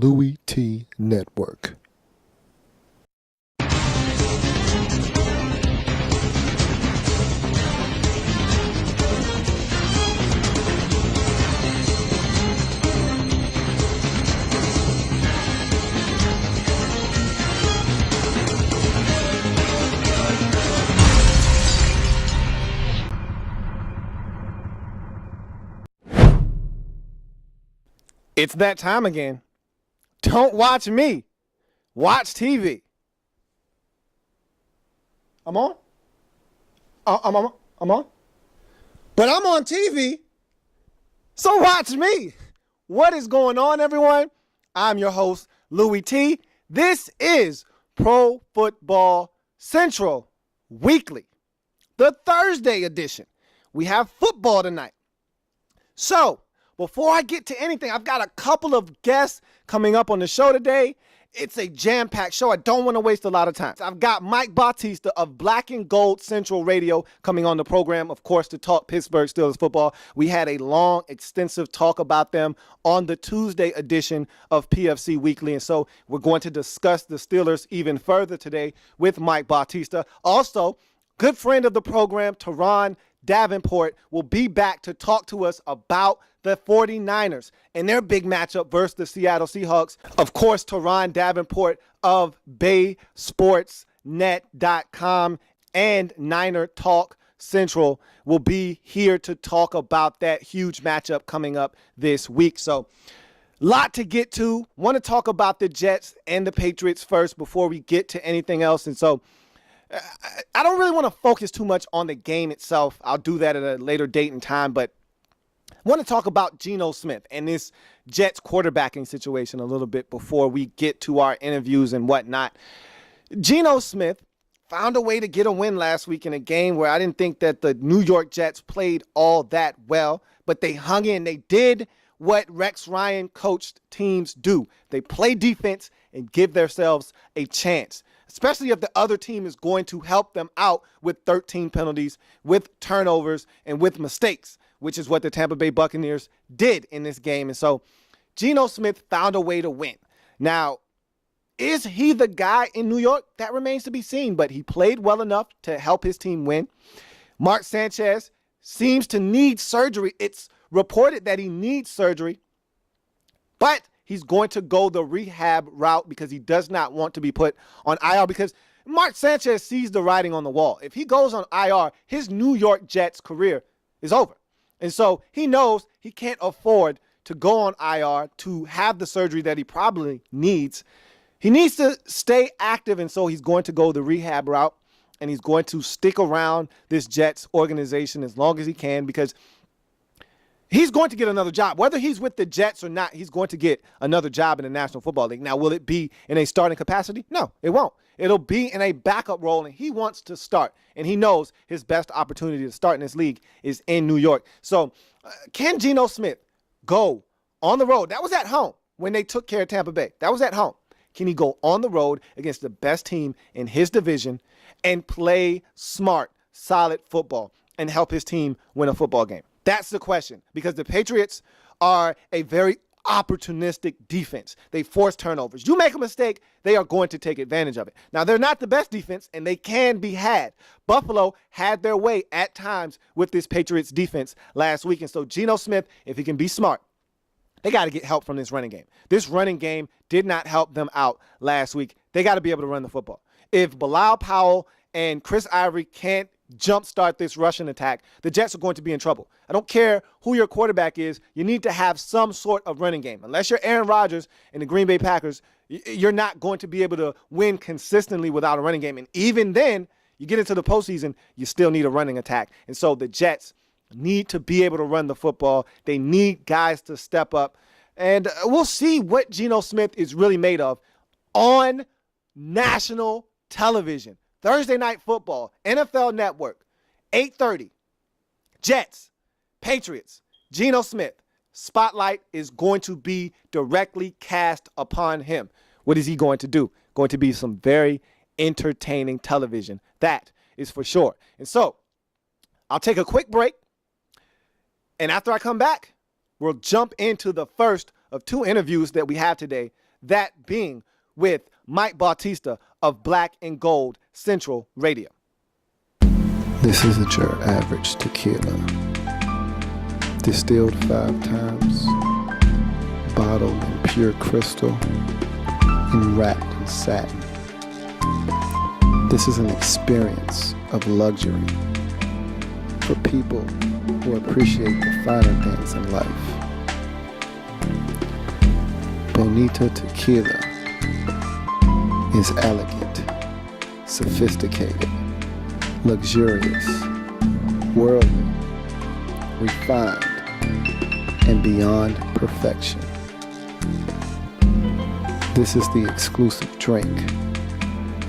Louie T Network. It's that time again. Don't watch me. Watch TV. I'm on? I'm on? But I'm on TV. So watch me. What is going on, everyone? I'm your host, Louie T. This is Pro Football Central Weekly, the Thursday edition. We have football tonight. So, before I get to anything, I've got a couple of guests coming up on the show today. It's a jam-packed show. I don't want to waste a lot of time. I've got Mike Batista of Black and Gold Central Radio coming on the program, of course, to talk Pittsburgh Steelers football. We had a long, extensive talk about them on the Tuesday edition of PFC Weekly, and so we're going to discuss the Steelers even further today with Mike Batista. Also, good friend of the program, Teron Davenport, will be back to talk to us about the 49ers and their big matchup versus the Seattle Seahawks. Of course, Teron Davenport of BaySportsNet.com and Niner Talk Central will be here to talk about that huge matchup coming up this week. So, lot to get to. Want to talk about the Jets and the Patriots first before we get to anything else. And so, I don't really want to focus too much on the game itself. I'll do that at a later date and time, but I want to talk about Geno Smith and this Jets quarterbacking situation a little bit before we get to our interviews and whatnot. Geno Smith found a way to get a win last week in a game where I didn't think that the New York Jets played all that well, but they hung in. They did what Rex Ryan coached teams do. They play defense and give themselves a chance, especially if the other team is going to help them out with 13 penalties, with turnovers, and with mistakes, which is what the Tampa Bay Buccaneers did in this game. And so Geno Smith found a way to win. Now, is he the guy in New York? That remains to be seen, but he played well enough to help his team win. Mark Sanchez seems to need surgery. It's reported that he needs surgery, but he's going to go the rehab route because he does not want to be put on IR, because Mark Sanchez sees the writing on the wall. If he goes on IR, his New York Jets career is over. And so he knows he can't afford to go on IR to have the surgery that he probably needs. He needs to stay active, and so he's going to go the rehab route, and he's going to stick around this Jets organization as long as he can, because he's going to get another job. Whether he's with the Jets or not, he's going to get another job in the National Football League. Now, will it be in a starting capacity? No, it won't. It'll be in a backup role, and he wants to start. And he knows his best opportunity to start in this league is in New York. So can Geno Smith go on the road? That was at home when they took care of Tampa Bay. That was at home. Can he go on the road against the best team in his division and play smart, solid football and help his team win a football game? That's the question, because the Patriots are a very opportunistic defense. They force turnovers. You make a mistake, they are going to take advantage of it. Now, they're not the best defense, and they can be had. Buffalo had their way at times with this Patriots defense last week. And so Geno Smith, if he can be smart, they got to get help from this running game. This running game did not help them out last week. They got to be able to run the football. If Bilal Powell and Chris Ivory can't jumpstart this Russian attack, the Jets are going to be in trouble. I don't care who your quarterback is. You need to have some sort of running game. Unless you're Aaron Rodgers and the Green Bay Packers, you're not going to be able to win consistently without a running game. And even then, you get into the postseason, you still need a running attack. And so the Jets need to be able to run the football. They need guys to step up. And we'll see what Geno Smith is really made of on national television. Thursday Night Football, NFL Network, 8:30. Jets, Patriots, Geno Smith. Spotlight is going to be directly cast upon him. What is he going to do? Going to be some very entertaining television. That is for sure. And so, I'll take a quick break. And after I come back, we'll jump into the first of two interviews that we have today That being with Mike Batista of Black and Gold Central Radio. This isn't your average tequila. Distilled 5 times, bottled in pure crystal, and wrapped in satin. This is an experience of luxury for people who appreciate the finer things in life. Bonita Tequila is elegant, sophisticated, luxurious, worldly, refined, and beyond perfection. This is the exclusive drink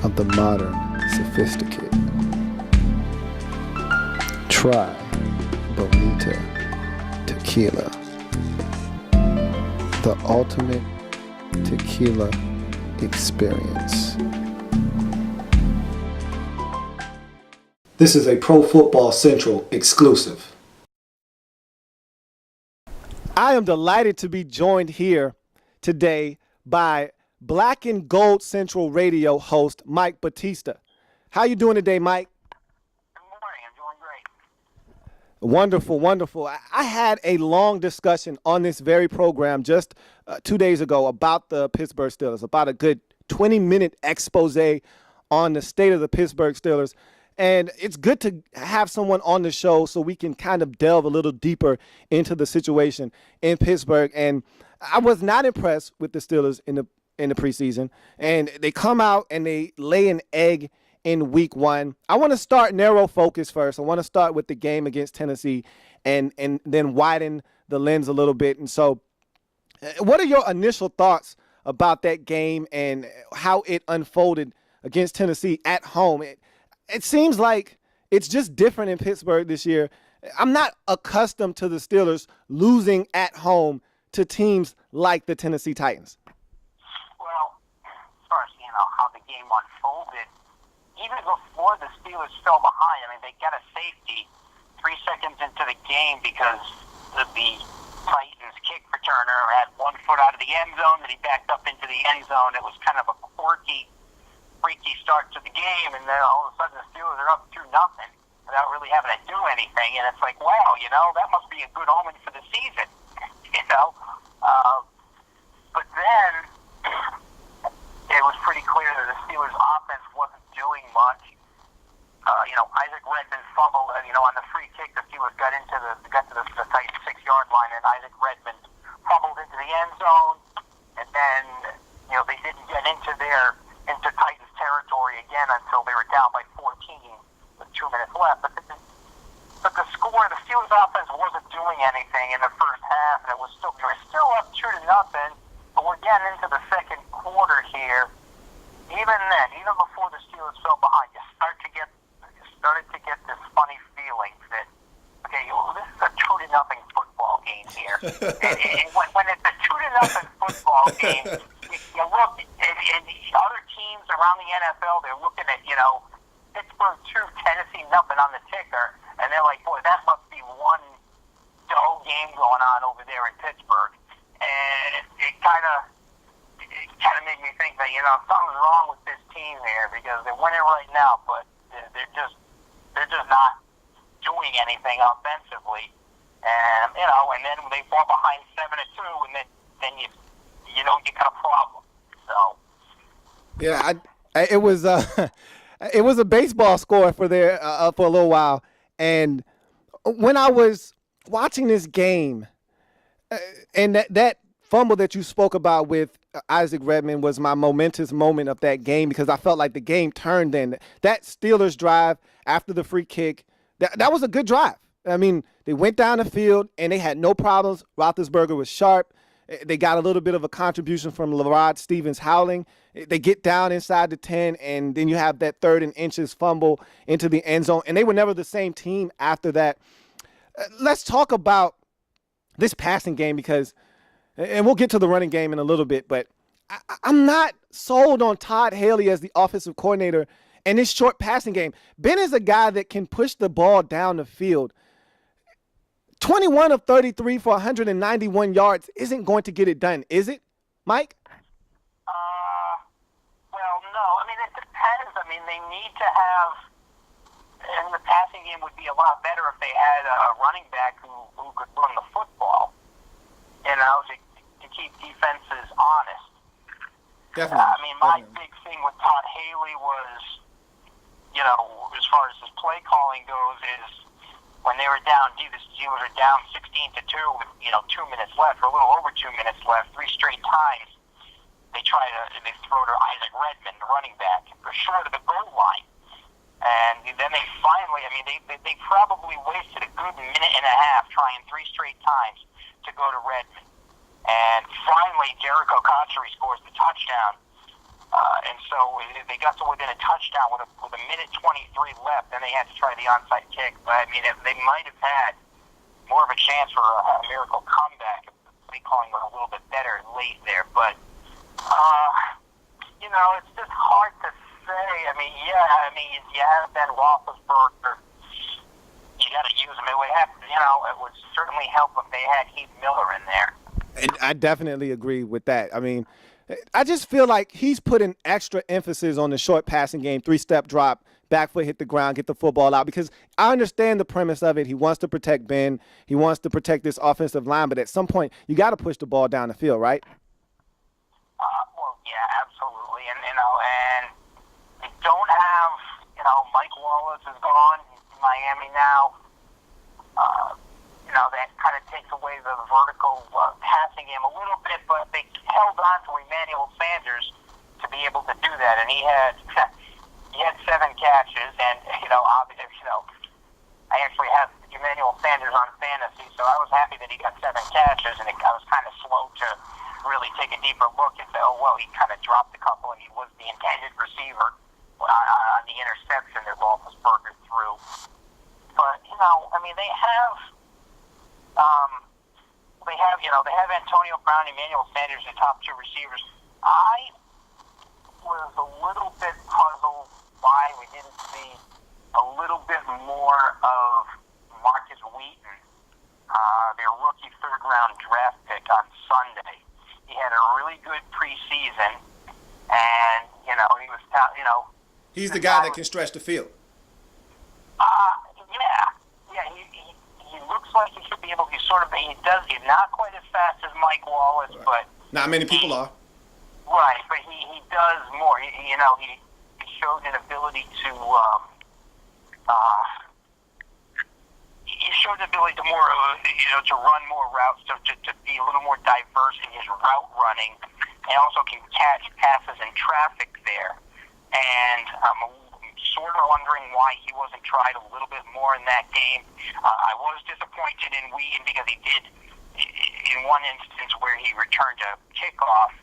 of the modern sophisticated. Try Bonita Tequila, the ultimate tequila experience. This is a Pro Football Central exclusive. I am delighted to be joined here today by Black and Gold Central Radio host Mike Batista. How you doing today, Mike? Good morning. I'm doing great. Wonderful, wonderful. I had a long discussion on this very program just 2 days ago about the Pittsburgh Steelers, about a good 20-minute expose on the state of the Pittsburgh Steelers. And it's good to have someone on the show so we can kind of delve a little deeper into the situation in Pittsburgh. And I was not impressed with the Steelers in the preseason. And they come out and they lay an egg in week 1. I want to start narrow focus first. I want to start with the game against Tennessee and then widen the lens a little bit. And so what are your initial thoughts about that game and how it unfolded against Tennessee at home? It seems like it's just different in Pittsburgh this year. I'm not accustomed to the Steelers losing at home to teams like the Tennessee Titans. Well, as far as how the game unfolded, even before the Steelers fell behind, they got a safety 3 seconds into the game because the Titans kick returner had 1 foot out of the end zone, and he backed up into the end zone. It was kind of a quirky, freaky start to the game, and then all of a sudden the Steelers are up 2-0 without really having to do anything, and it's like, wow, that must be a good omen for the season, But then it was pretty clear that the Steelers' offense wasn't doing much. Isaac Redmond fumbled, on the free kick, the Steelers got to the Titans 6-yard line, and Isaac Redmond fumbled into the end zone, and then they didn't get into Titans territory again until they were down by 14 with 2 minutes left. But the score, the Steelers offense wasn't doing anything in the first half, and they were still up 2-0. But we're getting into the second quarter here. Even then, even before the Steelers fell behind, you started to get this funny feeling that, okay, this is a 2-0 football game here. and when it's a 2-0 football game, you look and the other teams around the NFL, they're looking at, Pittsburgh 2, Tennessee nothing on the ticker, and they're like, boy, that must be one dull game going on over there in Pittsburgh. And it kind of made me think that, something's wrong with this team here because they're winning right now, but they're just not doing anything offensively. And, and then when they fall behind 7-2, and then you got a problem. So. Yeah, it was it was a baseball score for a little while, and when I was watching this game, and that fumble that you spoke about with Isaac Redmond was my momentous moment of that game because I felt like the game turned then. That Steelers drive after the free kick, that was a good drive. They went down the field and they had no problems. Roethlisberger was sharp. They got a little bit of a contribution from Larod Stevens howling. They get down inside the 10, and then you have that 3rd and inches fumble into the end zone, and they were never the same team after that. Let's talk about this passing game because, and we'll get to the running game in a little bit, but I'm not sold on Todd Haley as the offensive coordinator and this short passing game. Ben is a guy that can push the ball down the field. 21 of 33 for 191 yards isn't going to get it done, is it, Mike? Well, no. I mean, it depends. I mean, they need to have, and the passing game would be a lot better if they had a running back who could run the football, to keep defenses honest. Definitely. I mean, my big thing with Todd Haley was, as far as his play calling goes, is when they were down, the Steelers were down 16-2 with 2 minutes left, or a little over 2 minutes left, 3 straight times. They throw to Isaac Redmond, the running back, short of the goal line. And then they finally, they probably wasted a good minute and a half trying 3 straight times to go to Redmond. And finally, Jericho Cotchery scores the touchdown. And so they got to within a touchdown with a minute 23 left. Then they had to try the onside kick. But, they might have had more of a chance for a miracle comeback if the play calling was a little bit better late there. But, it's just hard to say. You have Ben Roethlisberger. You got to use him. It would certainly help if they had Heath Miller in there. And I definitely agree with that. I just feel like he's putting extra emphasis on the short passing game, 3-step drop, back foot hit the ground, get the football out, because I understand the premise of it. He wants to protect Ben. He wants to protect this offensive line, but at some point, you got to push the ball down the field, right? Well, yeah, absolutely. And they don't have, Mike Wallace is gone in Miami now. That kind of takes away the vertical passing game a little bit, but they held on to Emmanuel Sanders to be able to do that, and he had 7 catches, and I actually have Emmanuel Sanders on fantasy, so I was happy that he got 7 catches, and I was kind of slow to really take a deeper look and say, he kind of dropped a couple, and he was the intended receiver on the interception that Roethlisberger threw. But they have Antonio Brown, Emmanuel Sanders, the top 2 receivers. I was a little bit puzzled why we didn't see a little bit more of Marcus Wheaton, their rookie 3rd-round draft pick on Sunday. He had a really good preseason, and he was He's the guy that can stretch the field. He looks like he should be able to he's not quite as fast as Mike Wallace, right. But not many people are. Right, but he does more. He showed an ability to to run more routes, to be a little more diverse in his route running, and also can catch passes in traffic there. And I'm sort of wondering why he wasn't tried a little bit more in that game. I was disappointed in Wheaton because he did, in one instance where he returned a kickoff,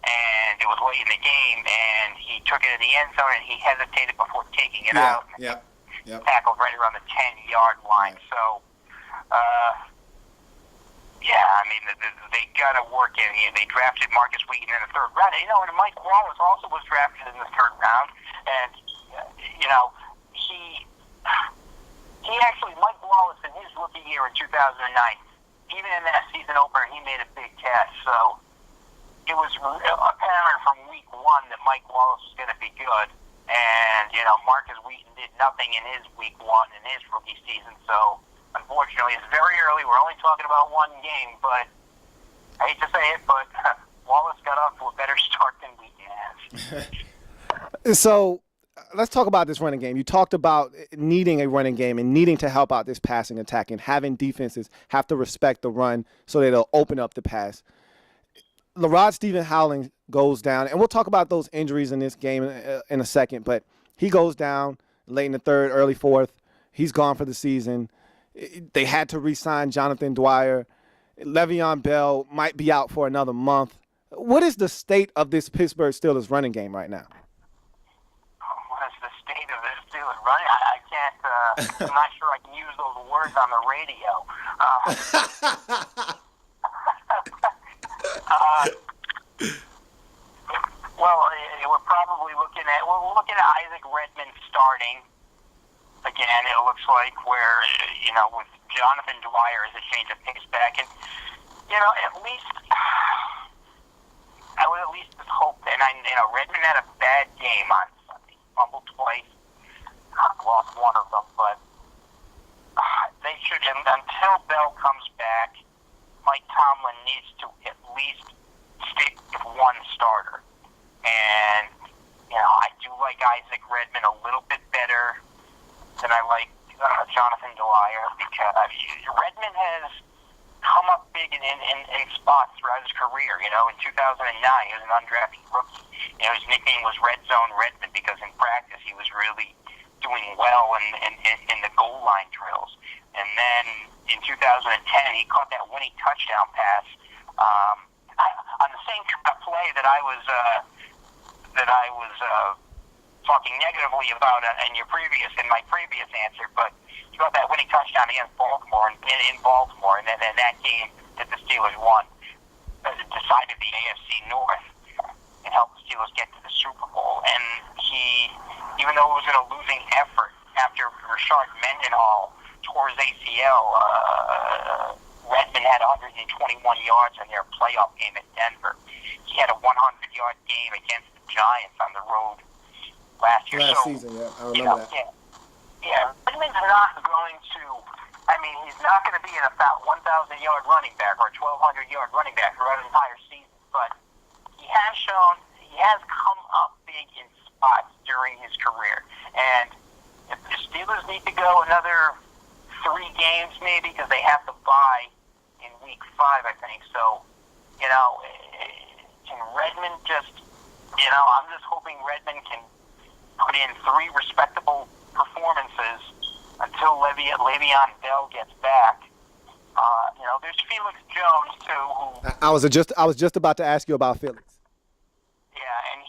and it was late in the game, and he took it in the end zone, and he hesitated before taking it out. Yep. Tackled right around the 10-yard line. Right. So, they got to work in. They drafted Marcus Wheaton in the 3rd round. And Mike Wallace also was drafted in the 3rd round, and Mike Wallace in his rookie year in 2009, even in that season opener, he made a big catch. So it was apparent from week 1 that Mike Wallace was going to be good. And, Marcus Wheaton did nothing in his week 1 in his rookie season. So, unfortunately, it's very early. We're only talking about 1 game. But I hate to say it, but Wallace got off to a better start than Wheaton has. So, let's talk about this running game. You talked about needing a running game and needing to help out this passing attack and having defenses have to respect the run so that they'll open up the pass. LaRod Stephen-Howling goes down, and we'll talk about those injuries in this game in a second, but he goes down late in the 3rd, early 4th. He's gone for the season. They had to re-sign Jonathan Dwyer. Le'Veon Bell might be out for another month. What is the state of this Pittsburgh Steelers running game right now? What is the state of this Steelers running? I can't, I'm not sure I can use those words on the radio. We're looking at Isaac Redmond starting again. It looks like where with Jonathan Dwyer as a change of pace back, and at least I would at least hope, and Redmond had a bad game on Sunday. Fumbled twice, lost one of them, but they should, until Bell comes back, Mike Tomlin needs to at least stick with one starter. And, I do like Isaac Redmond a little bit better than I like Jonathan Dwyer, because Redmond has come up big in spots throughout his career. In 2009, he was an undrafted rookie. His nickname was Red Zone Redmond because in practice he was really doing well in the goal line drills. And then in 2010, he caught that winning touchdown pass on the same play that I was talking negatively about in my previous answer, but he got that winning touchdown against Baltimore in Baltimore, and then that game that the Steelers won decided the AFC North and helped the Steelers get to the Super Bowl. And he, even though it was in a losing effort after Rashard Mendenhall tore his ACL, Redmond had 121 yards in their playoff game at Denver. He had a 100-yard game against the Giants on the road last year. Season, yeah. I remember that. Yeah, Redmond's not going to, he's not going to be an about 1,000-yard running back or a 1,200-yard running back throughout an entire season, but he has come up big in spots during his career. And if the Steelers need to go another 3 games maybe, because they have to bye in week 5, I think. So, can Redmond just, I'm just hoping Redmond can put in 3 respectable performances until Le'Veon Bell gets back. There's Felix Jones too. I was just about to ask you about Felix. Yeah, and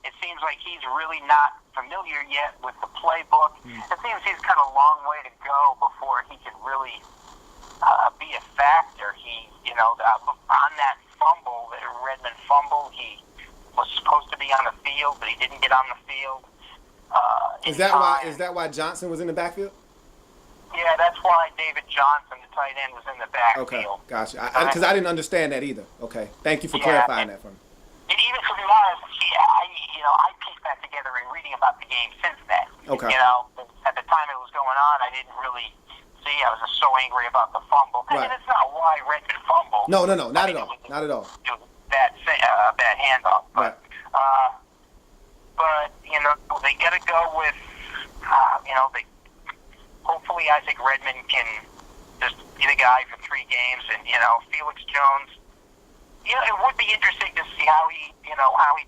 it seems like he's really not familiar yet with the playbook. It seems he's got a long way to go before he can really be a factor. On that fumble, that Redmond fumble, he was supposed to be on the field, but he didn't get on the field. Is that why Johnson was in the backfield? Yeah, that's why David Johnson, the tight end, was in the backfield. Okay, gotcha. Because I didn't understand that either. Okay, thank you for clarifying that for me. And even to be honest, I pieced that together in reading about the game since then. Okay. At the time it was going on, I didn't really see. I was just so angry about the fumble. Right. And it's not why Redmond fumbled. No, not at all. Not at all. It was bad handoff. Right. But they got to go with, hopefully Isaac Redmond can just be the guy for 3 games, and Felix Jones. It would be interesting to see how he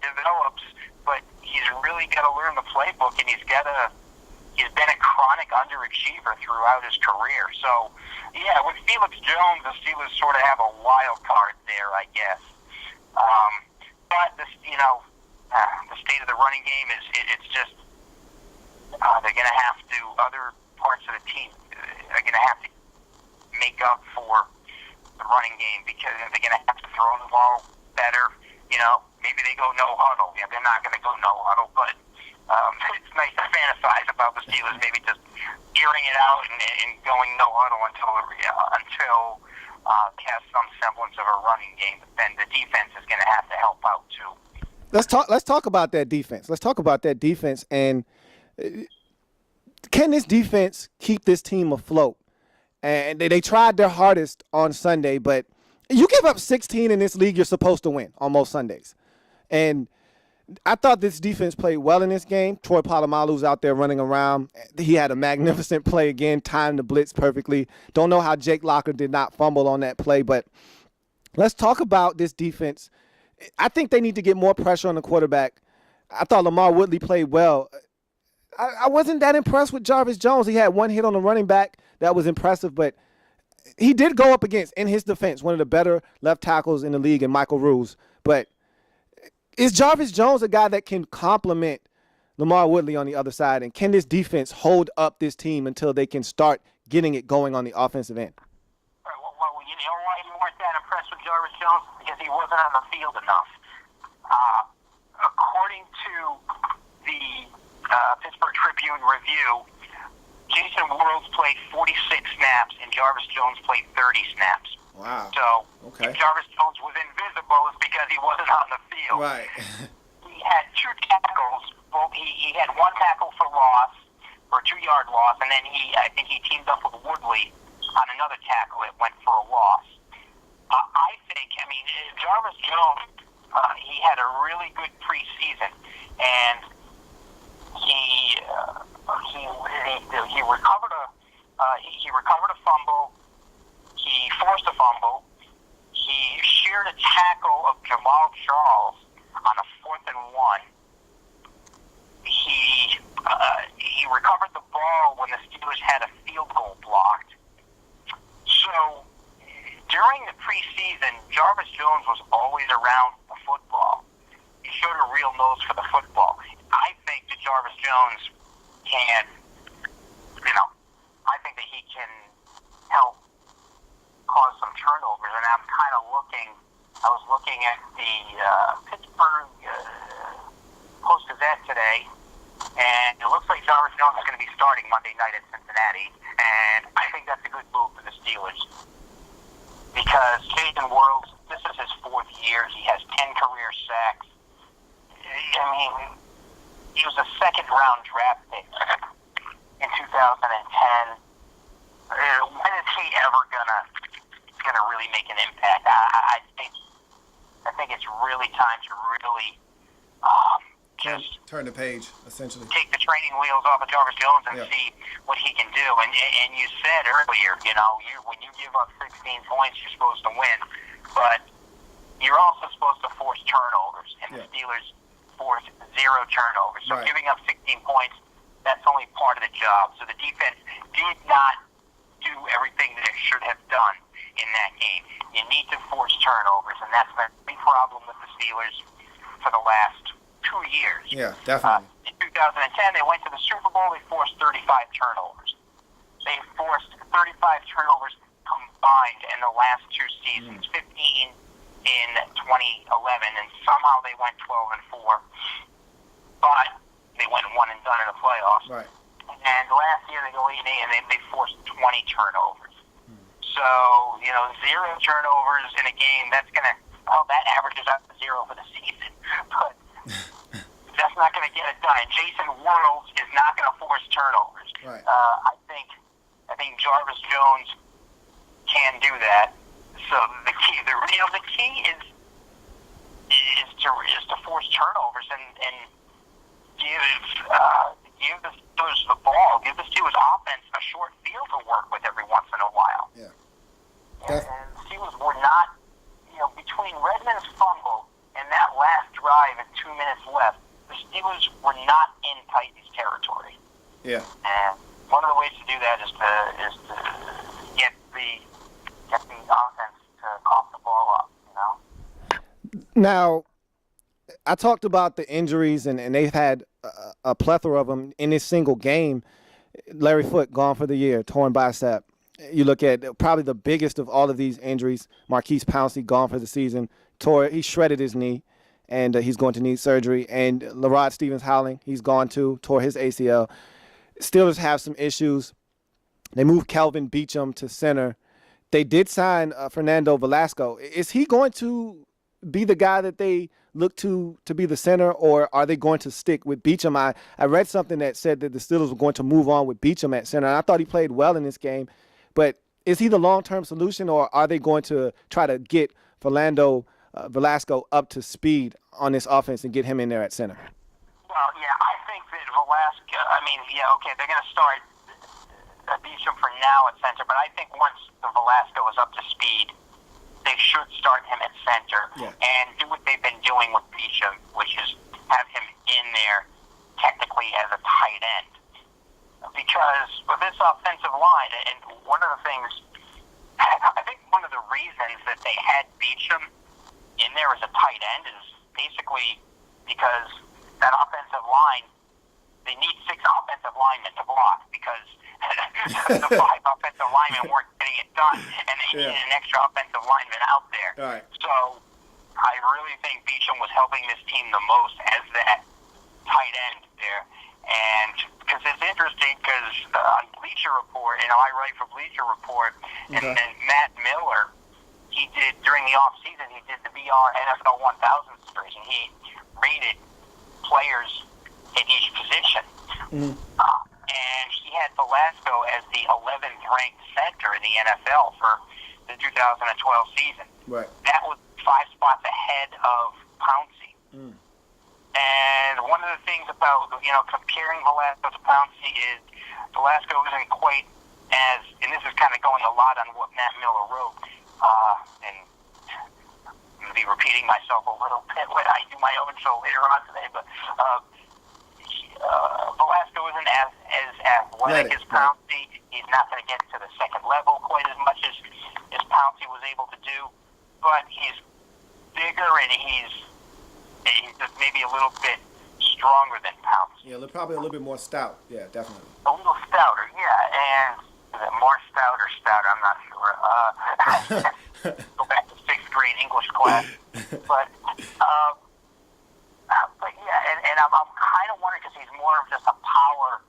develops, but he's really got to learn the playbook, and he's been a chronic underachiever throughout his career. So, yeah, with Felix Jones, the Steelers sort of have a wild card there, I guess. But the state of the running game it's just they're going to have to, other parts of the team are going to have to make up for the running game, because they're going to have to throw the ball better. Maybe they go no huddle. Yeah, they're not going to go no huddle, but it's nice to fantasize about the Steelers maybe just gearing it out and going no huddle until they have some semblance of a running game. But then the defense is going to have to help out too. Let's talk about that defense. And can this defense keep this team afloat? And they tried their hardest on Sunday, but you give up 16 in this league, you're supposed to win on most Sundays. And I thought this defense played well in this game. Troy Polamalu's out there running around. He had a magnificent play again, timed the blitz perfectly. Don't know how Jake Locker did not fumble on that play, but let's talk about this defense. I think they need to get more pressure on the quarterback. I thought Lamar Woodley played well. I wasn't that impressed with Jarvis Jones. He had one hit on the running back that was impressive, but he did go up against, in his defense, one of the better left tackles in the league in Michael Ruse. But is Jarvis Jones a guy that can complement Lamar Woodley on the other side? And can this defense hold up this team until they can start getting it going on the offensive end? Well, you know why you weren't that impressed with Jarvis Jones? Because he wasn't on the field enough. According to the Pittsburgh Tribune review, Jason Worilds played 46 snaps and Jarvis Jones played 30 snaps. Wow. So okay. If Jarvis Jones was invisible, it's because he wasn't on the field. Right. had 2 tackles. Well, he had 1 tackle for loss, or a 2-yard loss, and then I think he teamed up with Woodley on another tackle that went for a loss. I think, Jarvis Jones, he had a really good preseason, and he recovered a fumble. He forced a fumble. He sheared a tackle of Jamal Charles on a 4th and 1. He recovered the ball when the Steelers had a field goal blocked. So during the preseason, Jarvis Jones was always around the football. He showed a real nose for the football. I think that Jarvis Jones can, I think that he can help cause some turnovers. And I was looking at the Pittsburgh Post-Gazette today, and it looks like Jarvis Jones is going to be starting Monday night at Cincinnati, and I think that's a good move for the Steelers. Because Jason Worlds, this is his 4th year. He has 10 career sacks. He was a 2nd-round draft pick in 2010. When is he ever gonna really make an impact? I think it's really time to really just turn the page, essentially. Take the training wheels off of Jarvis Jones and see what he can do. And you said earlier, when you give up 16 points, you're supposed to win, but you're also supposed to force turnovers, and the Steelers forced 0 turnovers. So giving up 16 points, that's only part of the job. So the defense did not do everything that it should have done in that game. You need to force turnovers, and that's been a big problem with the Steelers for the last 2 years. Yeah, definitely. In 2010, they went to the Super Bowl. They forced 35 turnovers. They forced 35 turnovers combined in the last 2 seasons, 15 in 2011, and somehow they went 12-4. But they went 1 and done in the playoffs. Right. And last year they go 8-8, and they forced 20 turnovers. So, 0 turnovers in a game, that averages out to 0 for the season. But that's not going to get it done. And Jason Worlds is not going to force turnovers. Right. I think Jarvis Jones can do that. So the key is to force turnovers and give the Steelers the ball, give the Steelers offense a short field to work with every once in a while. Yeah. And the Steelers were not, between Redmond's fumble and that last drive at 2 minutes left, the Steelers were not in Titans territory. Yeah. And one of the ways to do that is to get the offense to cough the ball up, Now, I talked about the injuries, and they've had a plethora of them in this single game. Larry Foote gone for the year, torn bicep. You look at probably the biggest of all of these injuries, Marquise Pouncey gone for the season. He shredded his knee, and he's going to need surgery. And Larod Stevens-Howling, he's gone too, tore his ACL. Steelers have some issues. They moved Kelvin Beachum to center. They did sign Fernando Velasco. Is he going to be the guy that they look to be the center, or are they going to stick with Beachum? I read something that said that the Steelers were going to move on with Beachum at center, and I thought he played well in this game. But is he the long-term solution, or are they going to try to get Fernando Velasco up to speed on this offense and get him in there at center? Well, yeah, I think that Velasco, they're going to start Beachum for now at center, but I think once the Velasco is up to speed, they should start him at center and do what they've been doing with Beachum, which is have him in there technically as a tight end. Because with this offensive line, and one of the things, I think one of the reasons that they had Beachum in there as a tight end is basically because that offensive line, they need 6 offensive linemen to block because the 5 offensive linemen weren't getting it done, and they needed an extra offensive lineman out there. Right. So I really think Beachum was helping this team the most as that tight end there. And because it's interesting because on Bleacher Report, I write for Bleacher Report, and then Matt Miller, he did, during the off season, he did the VR NFL 1000 series, and he rated players in each position. And he had Velasco as the 11th ranked center in the NFL for the 2012 season. Right. That was 5 spots ahead of Pouncey. And one of the things about, comparing Velasco to Pouncey is Velasco isn't quite as, and this is kind of going a lot on what Matt Miller wrote, and I'm going to be repeating myself a little bit when I do my own show later on today, but Velasco isn't as athletic as Pouncey. He's not going to get to the second level quite as much as Pouncey was able to do, but he's bigger and he's just maybe a little bit stronger than Pouncey. Yeah, probably a little bit more stout. Yeah, definitely. A little stouter, yeah, and is it more stout or stouter? I'm not sure. Go back to 6th grade English class, but yeah, and I'm kind of wondering because he's more of just a power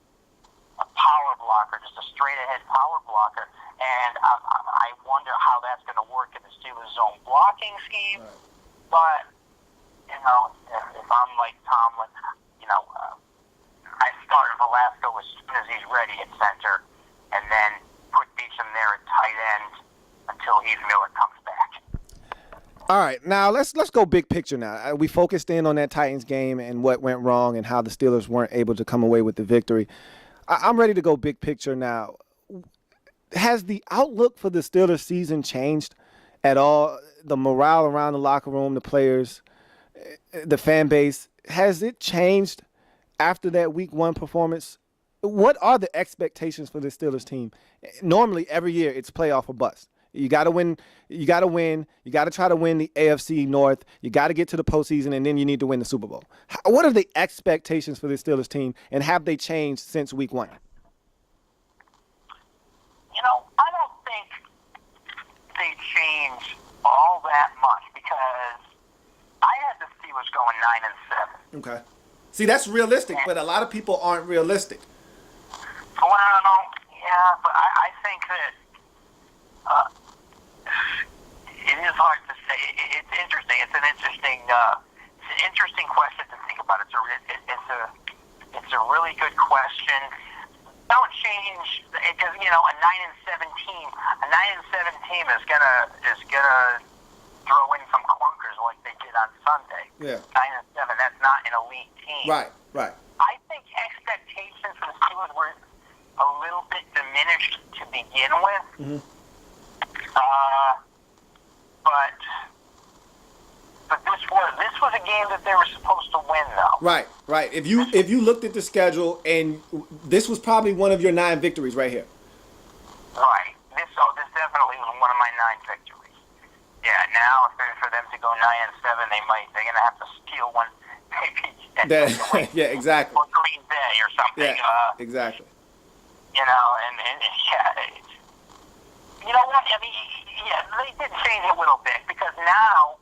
blocker, just a straight ahead power blocker, and I wonder how that's going to work in the Steelers' zone blocking scheme. Right. But if I'm like Tomlin, I start Velasco as soon as he's ready at center, and then put Beecham there at tight end until Heath Miller comes back. All right, now let's go big picture now. We focused in on that Titans game and what went wrong and how the Steelers weren't able to come away with the victory. I'm ready to go big picture now. Has the outlook for the Steelers season changed at all? The morale around the locker room, the players, the fan base, has it changed after that Week 1 performance? What are the expectations for the Steelers team? Normally, every year, it's playoff or bust. You got to win. You got to win. You got to try to win the AFC North. You got to get to the postseason, and then you need to win the Super Bowl. What are the expectations for the Steelers team, and have they changed since Week 1? I don't think they changed all that much because I had the Steelers going 9-7. Okay. See, that's realistic, but a lot of people aren't realistic. Well, yeah, but I think that it is hard to say. It's interesting. It's an interesting question to think about. It's a really good question. Don't change because a 9-7 team. A 9-7 team is gonna throw in some clunkers like they did on Sunday. Yeah. 9-7. That's not an elite team. Right. I think expectations for the Steelers were a little bit diminished to begin with. Mm-hmm. But this was a game that they were supposed to win, though. Right. If you looked at the schedule, and this was probably one of your 9 victories right here. Right. This definitely was one of my 9 victories. Yeah. Now, for them to go 9-7, they're gonna have to steal one, maybe. Yeah. Exactly. Or Green Bay or something. Yeah. Exactly. And yeah. You know what? I mean, yeah, they did change a little bit because now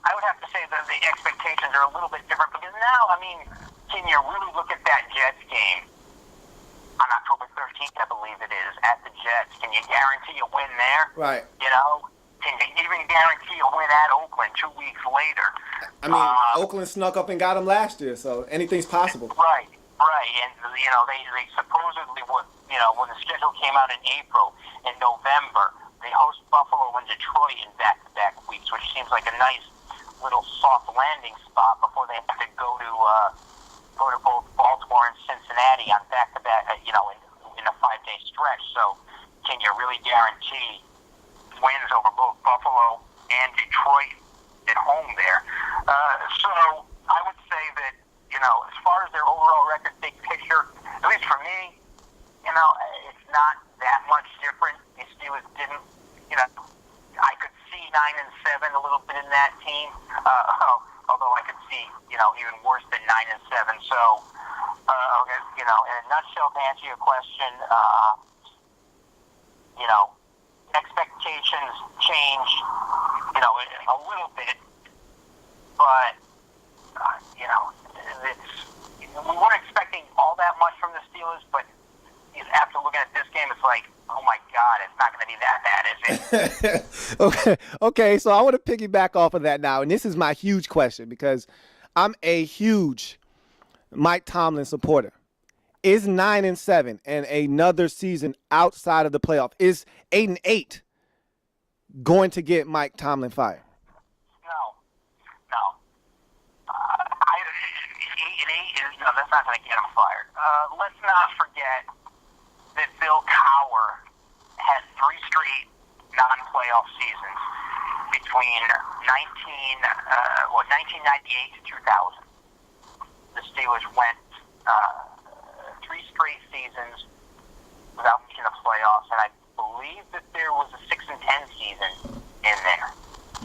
I would have to say that the expectations are a little bit different because now, I mean, can you really look at that Jets game on October 13th, I believe it is, at the Jets? Can you guarantee a win there? Right. Can you even guarantee a win at Oakland 2 weeks later? I mean, Oakland snuck up and got them last year, so anything's possible. Right. And, they supposedly, when the schedule came out in April, in November, they host Buffalo and Detroit in back-to-back weeks, which seems like a nice little soft landing spot before they have to go to both Baltimore and Cincinnati on back-to-back, in a 5-day stretch. So can you really guarantee wins over both Buffalo and Detroit at home there? So I would say that, as far as their overall record, big picture, at least for me, it's not that much different. The Steelers didn't, I could see 9-7 a little bit in that team, although I could see, even worse than 9-7. So, in a nutshell, to answer your question, expectations change, a little bit, but, we weren't expecting all that much from the Steelers, but after looking at this game, it's like, oh my God, it's not going to be that bad, is it? Okay, so I want to piggyback off of that now, and this is my huge question because I'm a huge Mike Tomlin supporter, is 9-7 and another season outside of the playoff, is 8-8 going to get Mike Tomlin fired? No. 8-8 is no. That's not going to get him fired. Let's not forget that Bill Cowher had 3 straight non-playoff seasons between 1998 to 2000. The Steelers went 3 straight seasons without making the playoffs, and I believe that there was a 6-10 season in there.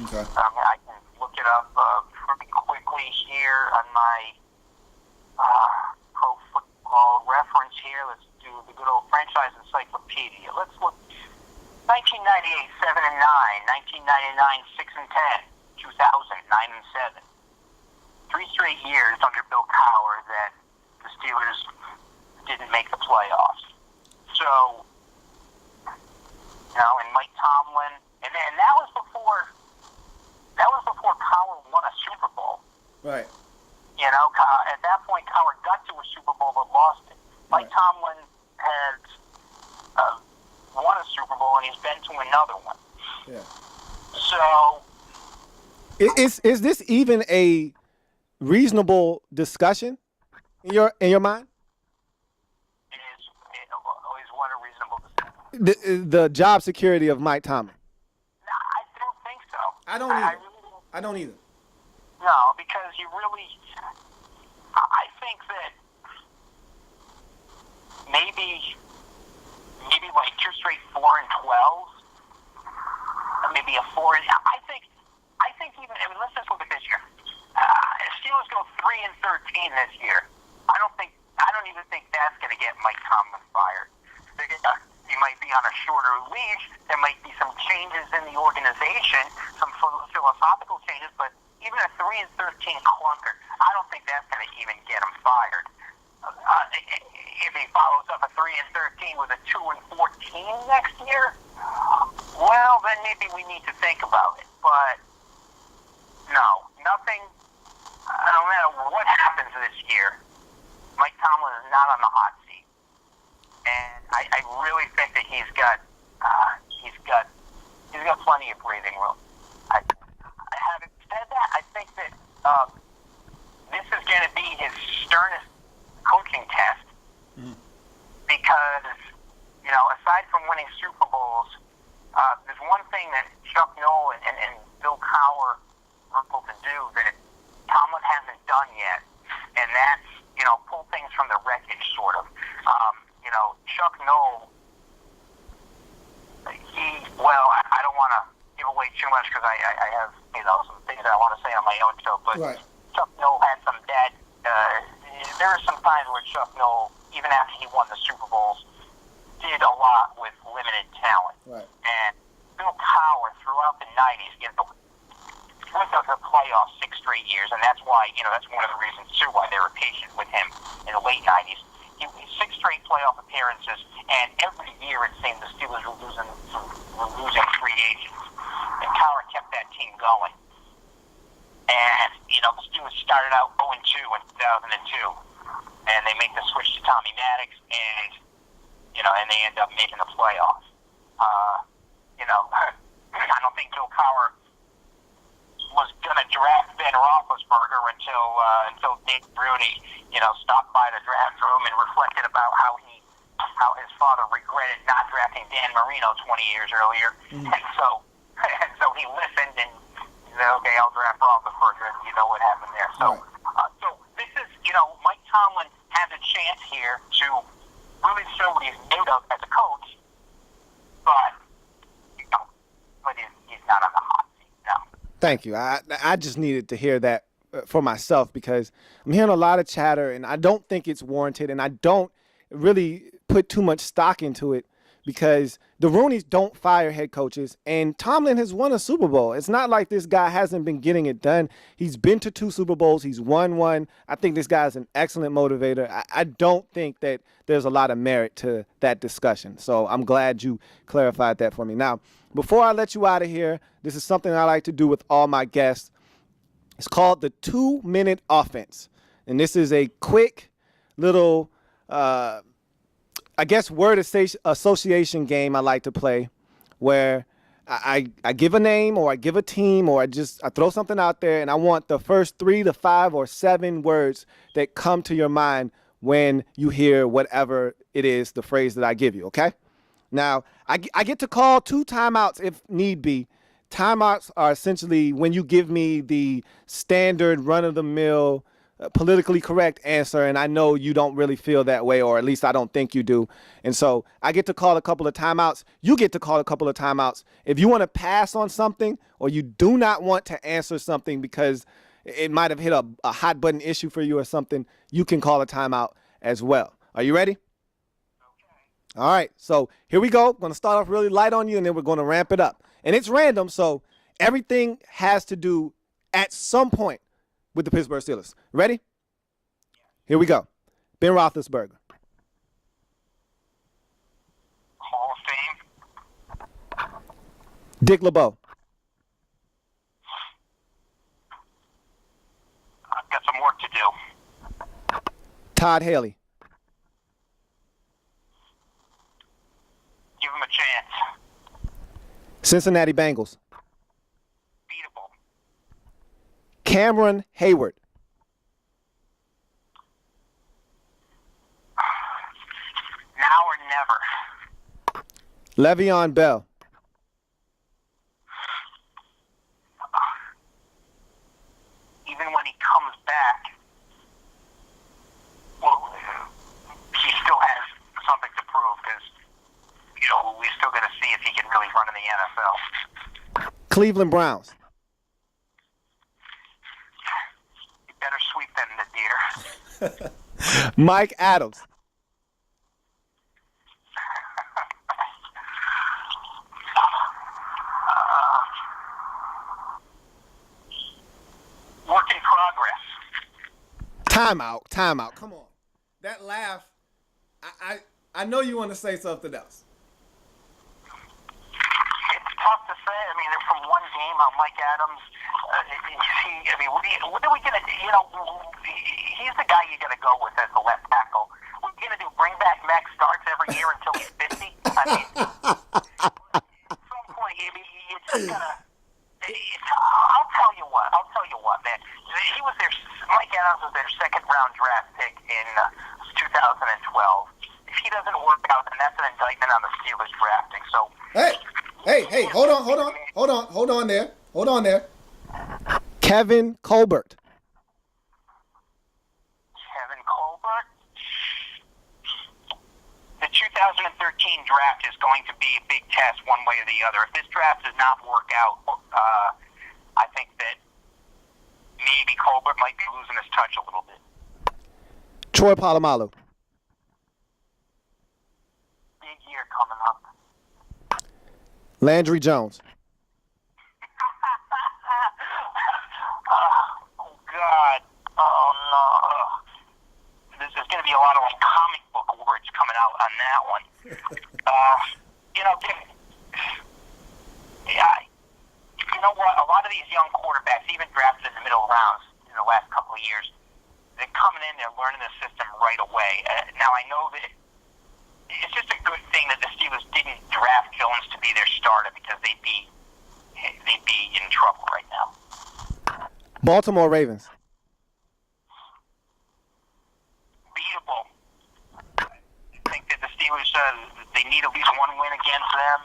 Okay. I can look it up pretty quickly here on my Pro Football Reference here. Let's do the good old franchise encyclopedia. Let's look. 1998, 7-9. 1999, 6-10. 2000, 9-7. 3 straight years under Bill Cowher that the Steelers didn't make the playoffs. So, and Mike Tomlin, and that was before Cowher won a Super Bowl. Right. At that point, Cowher got to a Super Bowl but lost it. Mike Tomlin had won a Super Bowl, and he's been to another one. Yeah. So, Is this even a reasonable discussion in your mind? is what a reasonable decision. The job security of Mike Tomlin. No, I don't think so. I don't either. I really don't. I don't either. No, because I think that maybe like 2 straight 4-12, maybe a 4. I think even. Let's just look at this year. Steelers go 3-13 this year. I don't even think that's going to get Mike Tomlin fired. He might be on a shorter leash. There might be some changes in the organization, some philosophical changes, but even a 3-13 clunker, I don't think that's going to even get him fired. If he follows up a 3-13 with a 2-14 next year, well, then maybe we need to think about it. But no, nothing. No matter what happens this year, Mike Tomlin is not on the hot seat, and I really think that he's got plenty of breathing room. Having said that, I think that this is going to be his sternest coaching test because, aside from winning Super Bowls, there's one thing that Chuck Noll and Bill Cowher were able to do that Tomlin hasn't done yet, and that's, pull things from the wreckage, sort of. Chuck Noll, I don't want to give away too much because I have, some things that I want to say on my own show, but Right. Chuck Noll had some bad, there were some times where Chuck Noll, even after he won the Super Bowls, did a lot with limited talent. Right. And Bill Cowher, throughout the 90s, went to the playoffs 6 straight years, and that's why, that's one of the reasons, too, why they were patient with him in the late 90s. He 6 straight playoff appearances, and every year it seemed the Steelers were losing free agents. And Cowher kept that team going. And, the Steelers started out 0-2 in 2002, and they make the switch to Tommy Maddox, and, and they end up making the playoffs. I don't think Bill Cowher was going to draft Ben Roethlisberger until Dave Rooney, stopped by the draft room and reflected about how his father regretted not drafting Dan Marino 20 years earlier, and so he listened and said, okay, I'll draft Roethlisberger, and you know what happened there. So, so this is, Mike Tomlin has a chance here to really show what he's made of as a coach, but he's not on the hot seat. No. Thank you. I just needed to hear that for myself because I'm hearing a lot of chatter, and I don't think it's warranted, and I don't really put too much stock into it because the Rooneys don't fire head coaches, and Tomlin has won a Super Bowl. It's not like this guy hasn't been getting it done. He's been to 2 Super Bowls. He's won 1. I think this guy is an excellent motivator. I don't think that there's a lot of merit to that discussion, so I'm glad you clarified that for me. Now, before I let you out of here, this is something I like to do with all my guests. It's called the 2-minute offense. And this is a quick little, I guess, word association game I like to play where I give a name or I give a team or I throw something out there and I want the first 3 to 5 or 7 words that come to your mind when you hear whatever it is, the phrase that I give you, okay? Now, I get to call 2 timeouts if need be. Timeouts are essentially when you give me the standard run-of-the-mill, politically correct answer, and I know you don't really feel that way, or at least I don't think you do. And so I get to call a couple of timeouts. You get to call a couple of timeouts. If you want to pass on something or you do not want to answer something because it might have hit a hot button issue for you or something, you can call a timeout as well. Are you ready? All right, so here we go. Going to start off really light on you, and then we're going to ramp it up. And it's random, so everything has to do at some point with the Pittsburgh Steelers. Ready? Here we go. Ben Roethlisberger. Hall of Fame. Dick LeBeau. I've got some work to do. Todd Haley. Give him a chance. Cincinnati Bengals. Beatable. Cameron Hayward. Now or never. Le'Veon Bell. Even when he comes back, well, he still has something to prove because, we're still going to see if he can really run in the NFL. Cleveland Browns. You better sweep them in the deer. Mike Adams. Work in progress. Timeout. Come on. That laugh, I know you want to say something else. It's tough to say. I mean, from one game, how Mike Adams, what are we going to do? He's the guy you got to go with as the left tackle. What are we going to do? Bring back Max Starks every year until he's 50? I mean, at some point, you just got to. I'll tell you what, man. Mike Adams was their second-round draft pick in 2012. If he doesn't work out, then that's an indictment on the Steelers drafting. So. Hey, hold on there. Kevin Colbert. Kevin Colbert? The 2013 draft is going to be a big test one way or the other. If this draft does not work out, I think that maybe Colbert might be losing his touch a little bit. Troy Polamalu. Big year coming up. Landry Jones. Oh, God. Oh, no. There's going to be a lot of comic book words coming out on that one. You know what? A lot of these young quarterbacks, even drafted in the middle rounds in the last couple of years, they're coming in, they're learning the system right away. Now, I know that it's just a good thing that the Steelers didn't draft Jones to be their starter because they'd be in trouble right now. Baltimore Ravens. Beatable. I think that the Steelers, they need at least one win against them.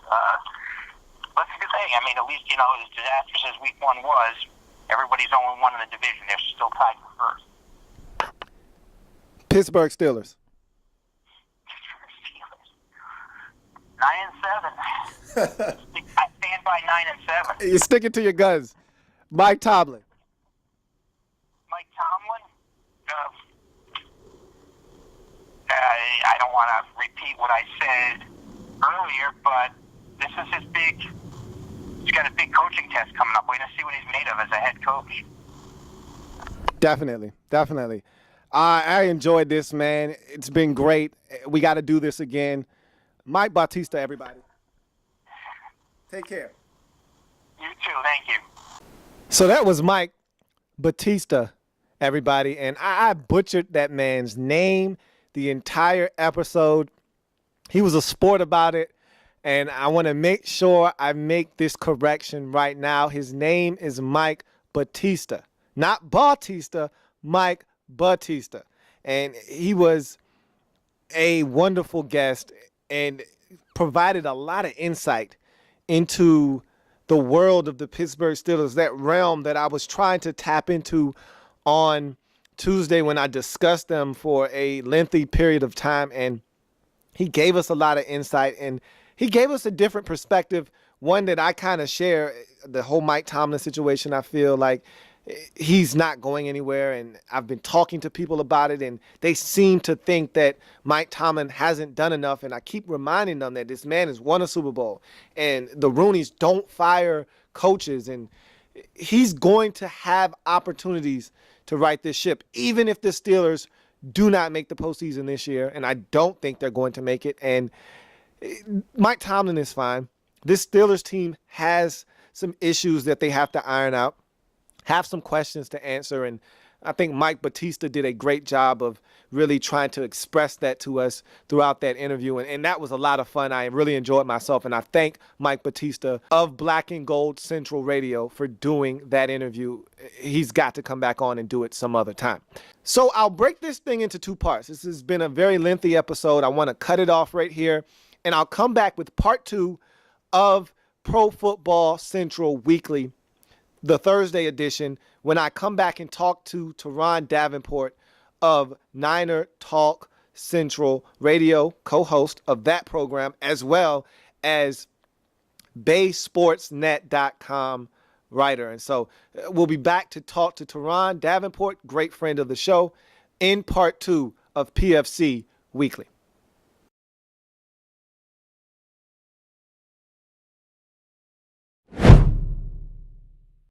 That's a good thing. I mean, at least, as disastrous as week 1 was, everybody's only one in the division. They're still tied for first. Pittsburgh Steelers. 9-7. I stand by 9-7. You're sticking to your guns. Mike Tomlin. Mike Tomlin? I don't want to repeat what I said earlier, but this is his he's got a big coaching test coming up. We're going to see what he's made of as a head coach. Definitely. I enjoyed this, man. It's been great. We got to do this again. Mike Batista, everybody. Take care. You too. Thank you. So that was Mike Batista, everybody. And I butchered that man's name the entire episode. He was a sport about it. And I want to make sure I make this correction right now. His name is Mike Batista. Not Bautista, Mike Batista. And he was a wonderful guest and provided a lot of insight into the world of the Pittsburgh Steelers, that realm that I was trying to tap into on Tuesday when I discussed them for a lengthy period of time. And he gave us a lot of insight, and he gave us a different perspective, one that I kind of share. The whole Mike Tomlin situation, I feel like he's not going anywhere, and I've been talking to people about it, and they seem to think that Mike Tomlin hasn't done enough, and I keep reminding them that this man has won a Super Bowl, and the Rooneys don't fire coaches, and he's going to have opportunities to right this ship, even if the Steelers do not make the postseason this year, and I don't think they're going to make it. And Mike Tomlin is fine. This Steelers team has some issues that they have to iron out, have some questions to answer, and I think Mike Batista did a great job of really trying to express that to us throughout that interview, and that was a lot of fun. I really enjoyed myself, and I thank Mike Batista of Black and Gold Central Radio for doing that interview. He's got to come back on and do it some other time. So I'll break this thing into two parts. This has been a very lengthy episode. I want to cut it off right here, and I'll come back with part 2 of Pro Football Central Weekly, the Thursday edition, when I come back and talk to Teron Davenport of Niner Talk Central Radio, co-host of that program, as well as BaySportsNet.com writer. And so we'll be back to talk to Teron Davenport, great friend of the show, in part 2 of PFC Weekly.